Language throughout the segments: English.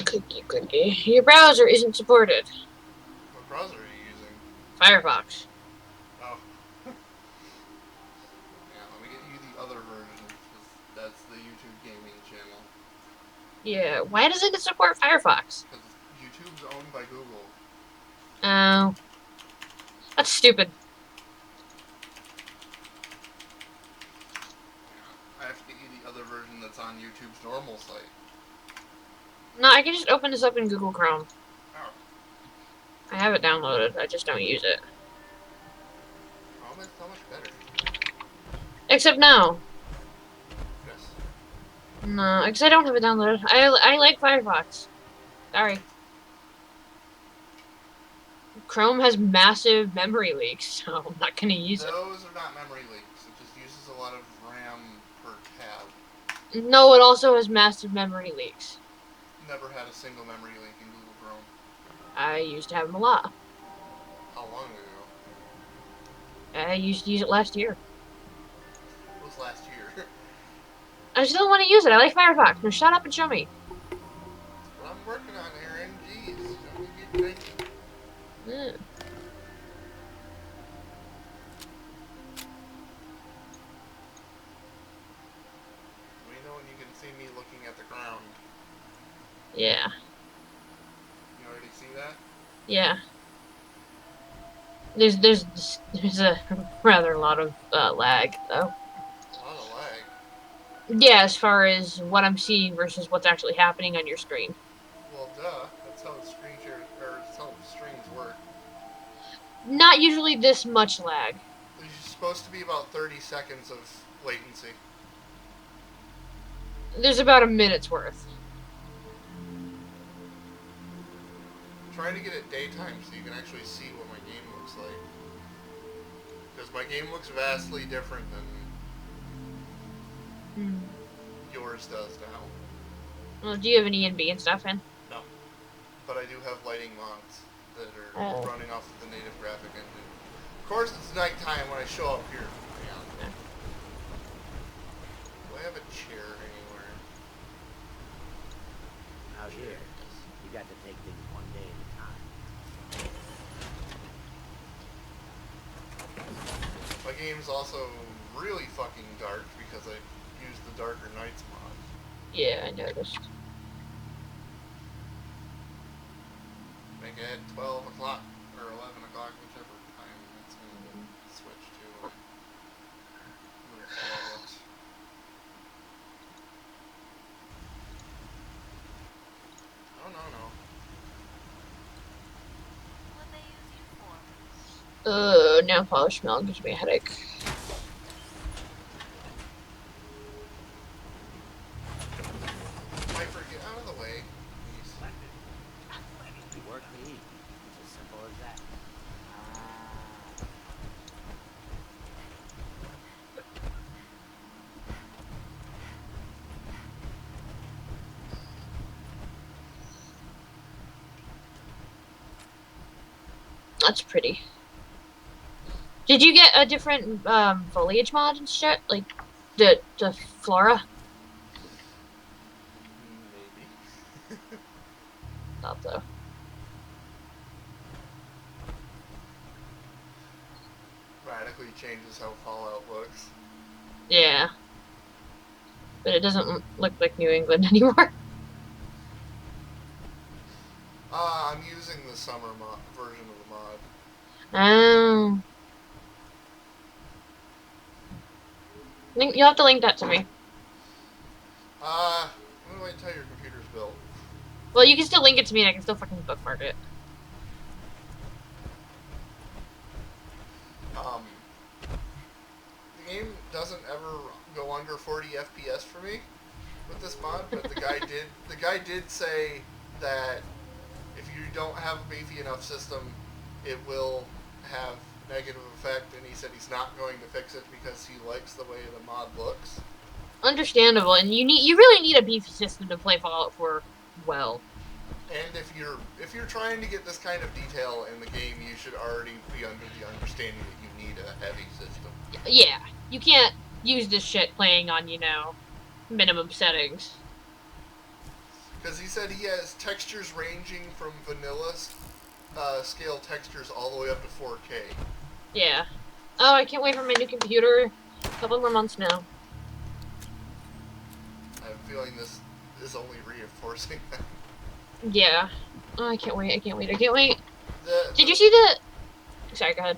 Cookie. Your browser isn't supported. What browser are you using? Firefox. Oh. Yeah, let me get you the other version, because that's the YouTube gaming channel. Yeah, why doesn't it support Firefox? Because YouTube's owned by Google. Oh, that's stupid. I have to get you the other version that's on YouTube's normal site. No, I can just open this up in Google Chrome. Oh. I have it downloaded. I just don't use it. Oh, that's so much better. Except now. Yes. No, because I don't have it downloaded. I like Firefox. Sorry. Chrome has massive memory leaks, so I'm not gonna use it. Those are not memory leaks. It just uses a lot of RAM per tab. No, it also has massive memory leaks. Never had a single memory leak in Google Chrome. I used to have them a lot. How long ago? I used to use it last year. It was last year. I still want to use it. I like Firefox. Now shut up and show me. What I'm working on here, jeez. Don't you get crazy. Yeah. Let me know when you can see me looking at the ground. Yeah. You already see that? Yeah. There's a rather lot of lag though. A lot of lag. Yeah, as far as what I'm seeing versus what's actually happening on your screen. Well, duh. That's how screen share or that's how streams work. Not usually this much lag. There's supposed to be about 30 seconds of latency. There's about a minute's worth. I'm trying to get it daytime so you can actually see what my game looks like. Because my game looks vastly different than Hmm. yours does now. Well, do you have an ENB and stuff in? No. But I do have lighting mods that are Oh. running off of the native graphic engine. Of course, it's nighttime when I show up here. Hang on. Yeah. Do I have a chair anywhere? Out here, you got to take things one day at a time. My game's also really fucking dark because I used the Darker Nights mod. Yeah, I noticed. Make it 12 o'clock or 11 o'clock, whichever time it's going to switch to. Move forward. Oh, no. Nail polish smell gives me a headache. Viper, get out of the way. Please. Splendid. You work me. It's as simple as that. That's pretty. Did you get a different foliage mod and shit? Like the flora? Maybe. Thought so. Radically changes how Fallout looks. Yeah. But it doesn't look like New England anymore. I'm using the summer version of the mod. Oh. You'll have to link that to me. When do I tell your computer's built? Well, you can still link it to me and I can still fucking bookmark it. The game doesn't ever go under 40 FPS for me with this mod, but the guy did say that if you don't have a beefy enough system, it will have negative effect, and he said he's not going to fix it because he likes the way the mod looks. Understandable, and you really need a beefy system to play Fallout 4 well. And if you're trying to get this kind of detail in the game, you should already be under the understanding that you need a heavy system. Yeah, you can't use this shit playing on, minimum settings. Because he said he has textures ranging from vanilla scale textures all the way up to 4K. Yeah. Oh, I can't wait for my new computer. A couple more months now. I have a feeling this is only reinforcing that. Yeah. Oh, I can't wait. I can't wait. I can't wait. The, Did you see the... Sorry, go ahead.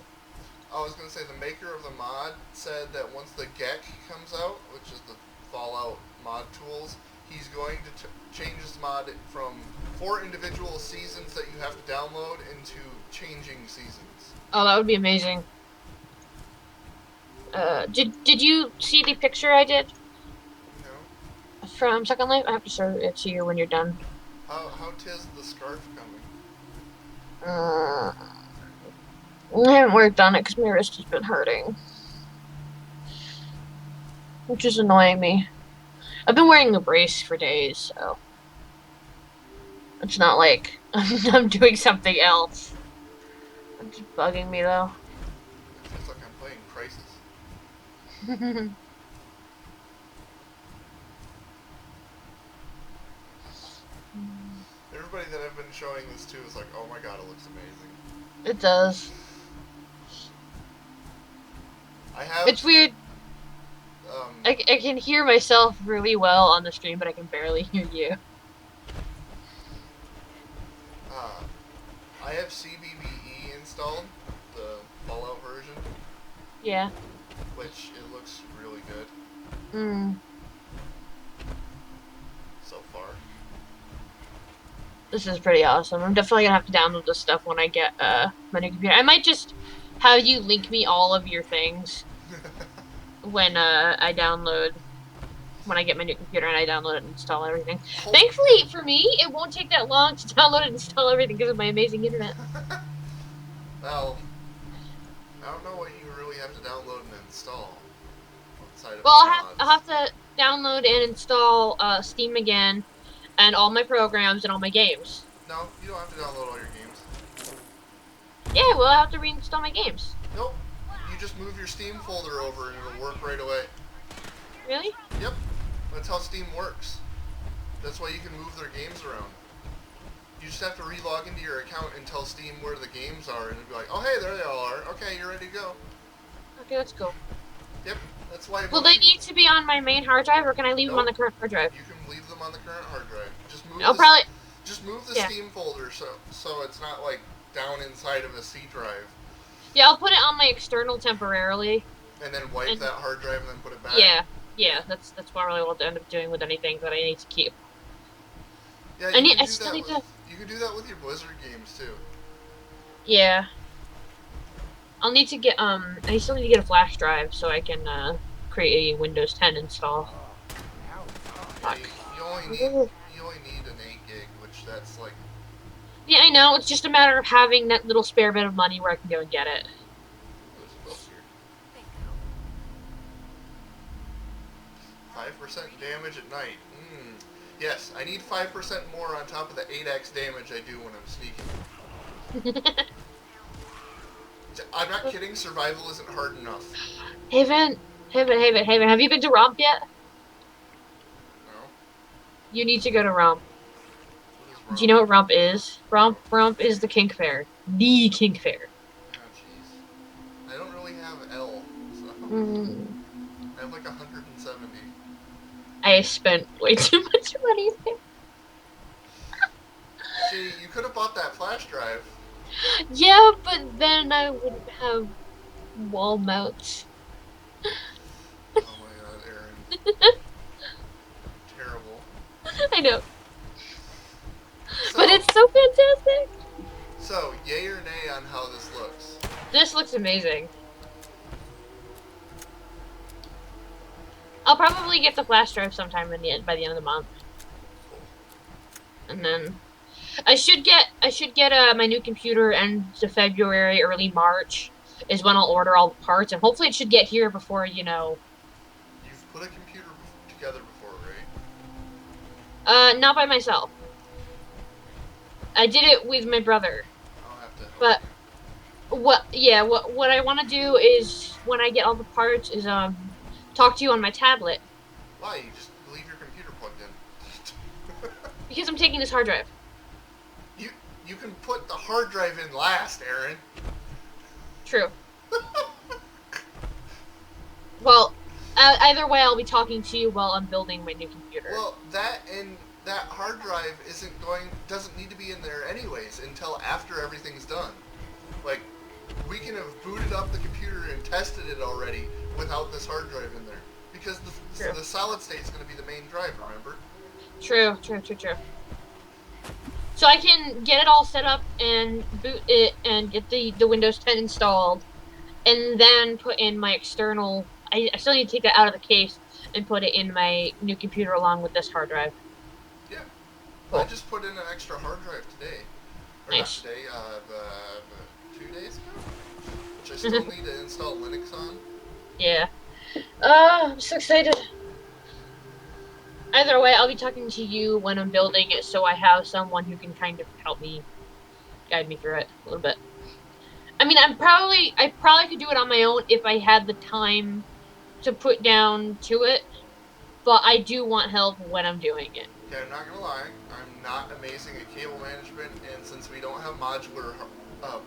I was going to say the maker of the mod said that once the GEC comes out, which is the Fallout mod tools, he's going to change his mod from 4 individual seasons that you have to download into changing seasons. Oh, that would be amazing. Did you see the picture I did You know? from Second Life? I have to show it to you when you're done. How tis the scarf coming? I haven't worked on it because my wrist has been hurting. Which is annoying me. I've been wearing a brace for days, so... It's not like I'm doing something else. It's just bugging me, though. It feels like I'm playing Crisis. Everybody that I've been showing this to is like, oh my god, it looks amazing. It does. I have... It's weird. I can hear myself really well on the stream, but I can barely hear you. I have CBBE installed, the Fallout version. Yeah. Which, it looks really good. So far. This is pretty awesome. I'm definitely gonna have to download this stuff when I get my new computer. I might just have you link me all of your things when I get my new computer and I download it and install everything. Thankfully for me, it won't take that long to download and install everything because of my amazing internet. Well, I don't know what you really have to download and install outside of Well, mods. I'll have to download and install Steam again and all my programs and all my games. No, you don't have to download all your games. Yeah, well, I'll have to reinstall my games. Nope. You just move your Steam folder over and it'll work right away. Really? Yep. That's how Steam works. That's why you can move their games around. You just have to re-log into your account and tell Steam where the games are, and it'll be like, oh hey, there they all are. Okay, you're ready to go. Okay, that's cool. Yep, that's why... Will they need to be on my main hard drive, or can I leave them on the current hard drive? You can leave them on the current hard drive. Just move I'll probably... Just move the Steam folder so it's not, like, down inside of a C drive. Yeah, I'll put it on my external temporarily. And then wipe that hard drive and then put it back? Yeah, that's probably what I'll end up doing with anything that I need to keep. Yeah, I still need to... You can do that with your Blizzard games, too. Yeah. I'll need to get, I still need to get a flash drive so I can, create a Windows 10 install. Yeah, you only need an 8 gig, which that's like... Yeah, I know, it's just a matter of having that little spare bit of money where I can go and get it. 5% damage at night. Yes, I need 5% more on top of the 8x damage I do when I'm sneaking. I'm not kidding, survival isn't hard enough. Haven, have you been to Romp yet? No. You need to go to Romp. Romp? Do you know what Romp is? Romp is the kink fair. The kink fair. Oh, jeez. I don't really have L, so... I have like 170. I spent way too much money there. See, you could have bought that flash drive. Yeah, but then I wouldn't have wall mounts. Oh my god, Aaron. Terrible. I know. So, But it's so fantastic. So, yay or nay on how this looks? This looks amazing. I'll probably get the flash drive sometime by the end of the month. And then I should get my new computer end of February, early March is when I'll order all the parts, and hopefully it should get here before, you know. You've put a computer together before, right? Not by myself. I did it with my brother. I'll have to help But you. what I want to do is when I get all the parts is talk to you on my tablet. Why? You just leave your computer plugged in. Because I'm taking this hard drive. You can put the hard drive in last, Aaron. True. Well, either way, I'll be talking to you while I'm building my new computer. Well, that hard drive doesn't need to be in there anyways until after everything's done. Like, we can have booted up the computer and tested it already without this hard drive in there. Because the solid state is going to be the main drive, remember? True. So I can get it all set up and boot it and get the Windows 10 installed, and then put in my external. I still need to take that out of the case and put it in my new computer along with this hard drive. Yeah. Cool. I just put in an extra hard drive today. Or nice. Not today, 2 days ago? Which I still need to install Linux on. Yeah. I'm so excited. Either way, I'll be talking to you when I'm building it, so I have someone who can kind of help me, guide me through it a little bit. I mean, I probably could do it on my own if I had the time to put down to it, but I do want help when I'm doing it. Okay, I'm not gonna lie, I'm not amazing at cable management, and since we don't have modular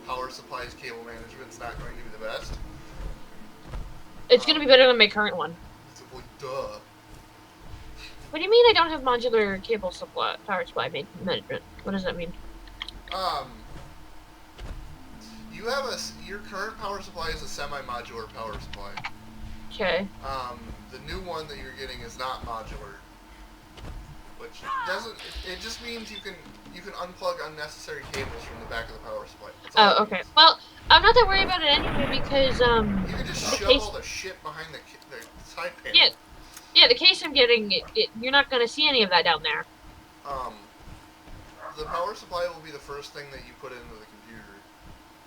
power supplies, cable management's not going to be the best. It's going to be better than my current one. Well, duh. What do you mean I don't have modular cable supply, power supply management? What does that mean? You have your current power supply is a semi-modular power supply. Okay. The new one that you're getting is not modular, which doesn't. It just means you can unplug unnecessary cables from the back of the power supply. Oh, okay. Well, I'm not that worried about it anyway because you can just shove all the shit behind the side panel. Yeah, the case I'm getting, you're not going to see any of that down there. The power supply will be the first thing that you put into the computer.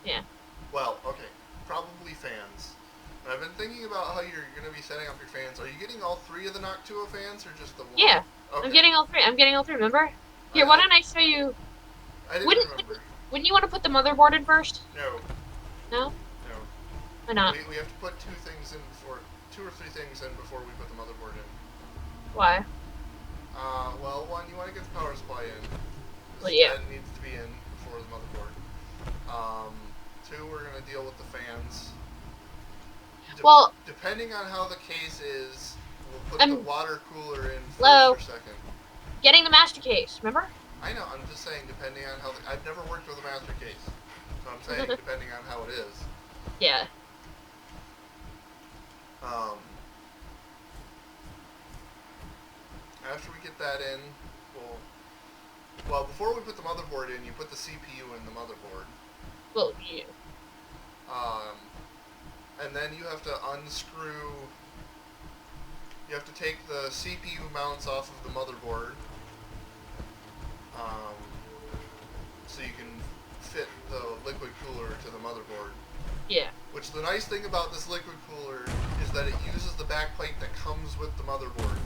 Yeah. Well, okay, probably fans. And I've been thinking about how you're going to be setting up your fans. Are you getting all 3 of the Noctua fans, or just the one? Yeah, okay. I'm getting all 3, remember? Here, why don't I show you... I didn't remember. Wouldn't you want to put the motherboard in first? No. No? No. Why not? We have to put 2 or 3 things in before we put the motherboard in. Why? Well, 1, you want to get the power supply in. Well, yeah. That needs to be in before the motherboard. 2, we're going to deal with the fans. Well... Depending on how the case is, we'll put the water cooler in first or second. Getting the master case, remember? I know, I'm just saying depending on how... I've never worked with a master case. So I'm saying depending on how it is. Yeah. After we get that in, well, before we put the motherboard in, you put the CPU in the motherboard. Well, yeah. And then you have to unscrew... You have to take the CPU mounts off of the motherboard. So you can fit the liquid cooler to the motherboard. Yeah. Which the nice thing about this liquid cooler is that it uses the back plate that comes with the motherboard.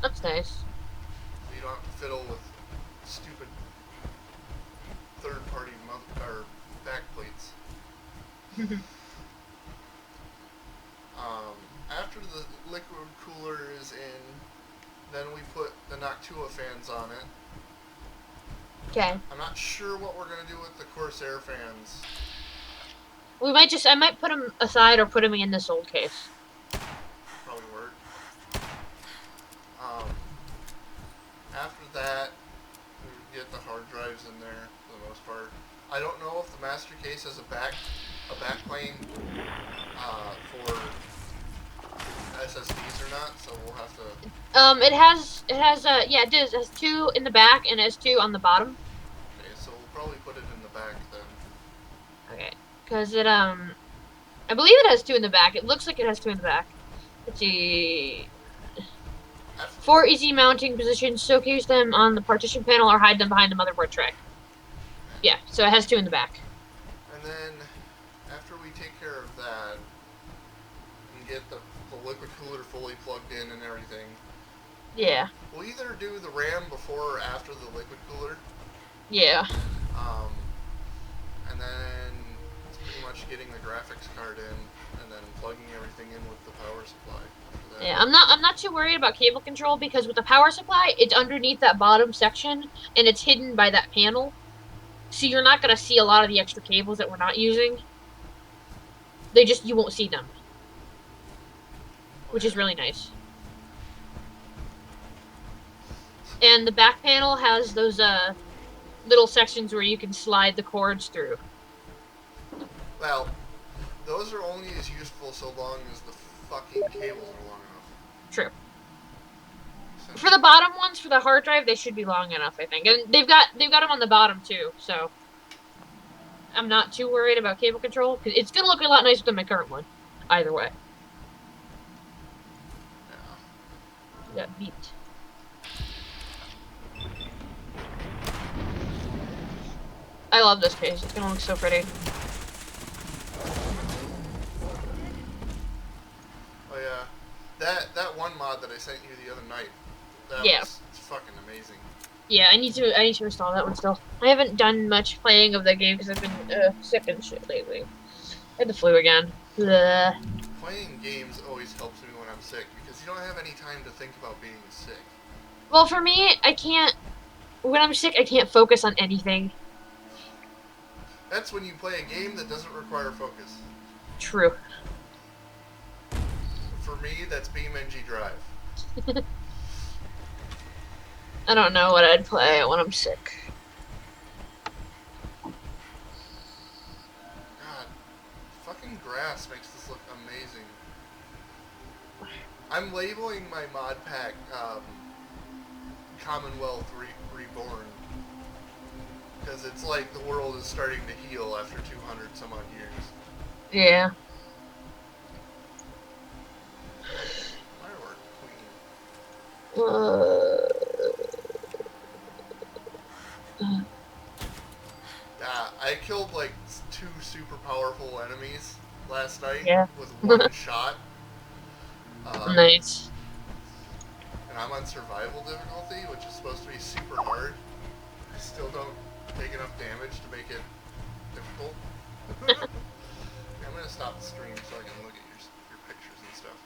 That's nice. So you don't have to fiddle with stupid third-party back plates. After the liquid cooler is in, then we put the Noctua fans on it. Okay. I'm not sure what we're gonna do with the Corsair fans. I might put them aside or put them in this old case. Probably work. After that, we get the hard drives in there for the most part. I don't know if the master case has a back plane for SSDs or not, so we'll have to... It has, yeah, it does. It has 2 in the back and it has 2 on the bottom. Okay, so we'll probably put it in the back then. Okay, because it, I believe it has 2 in the back. It looks like it has 2 in the back. Let's see. 4 easy mounting positions. Showcase them on the partition panel or hide them behind the motherboard tray. Yeah, so it has 2 in the back. And then, after we take care of that, and get the liquid cooler fully plugged in and everything, yeah, we'll either do the RAM before or after the liquid cooler. Yeah. And then it's pretty much getting the graphics card in, and then plugging everything in with the power supply after that. Yeah, I'm not too worried about cable control because with the power supply, it's underneath that bottom section and it's hidden by that panel. So you're not gonna see a lot of the extra cables that we're not using. You won't see them, Oh which is yeah. really nice. And the back panel has those little sections where you can slide the cords through. Well, those are only as useful so long as the fucking cables are long enough. True. Since For the bottom ones, for the hard drive, they should be long enough, I think. And they've got them on the bottom too, so I'm not too worried about cable control because it's gonna look a lot nicer than my current one. Either way. yeah. We got beat. I love this page. It's gonna look so pretty. Oh yeah. That one mod that I sent you the other night, that Yeah. was fucking amazing. Yeah, I need to install that one still. I haven't done much playing of that game because I've been sick and shit lately. I had the flu again. Ugh. Playing games always helps me when I'm sick because you don't have any time to think about being sick. Well, for me, I can't. When I'm sick, I can't focus on anything. That's when you play a game that doesn't require focus. True. For me, that's BeamNG Drive. I don't know what I'd play when I'm sick. God, fucking grass makes this look amazing. I'm labeling my mod pack Commonwealth Reborn because it's like the world is starting to heal after 200 some odd years. Yeah. Firework Queen. Uh, Yeah, I killed like 2 super powerful enemies last night yeah. with one shot. Nice. And I'm on survival difficulty, which is supposed to be super hard. I still don't take enough damage to make it difficult. I'm gonna stop the stream so I can look at your pictures and stuff.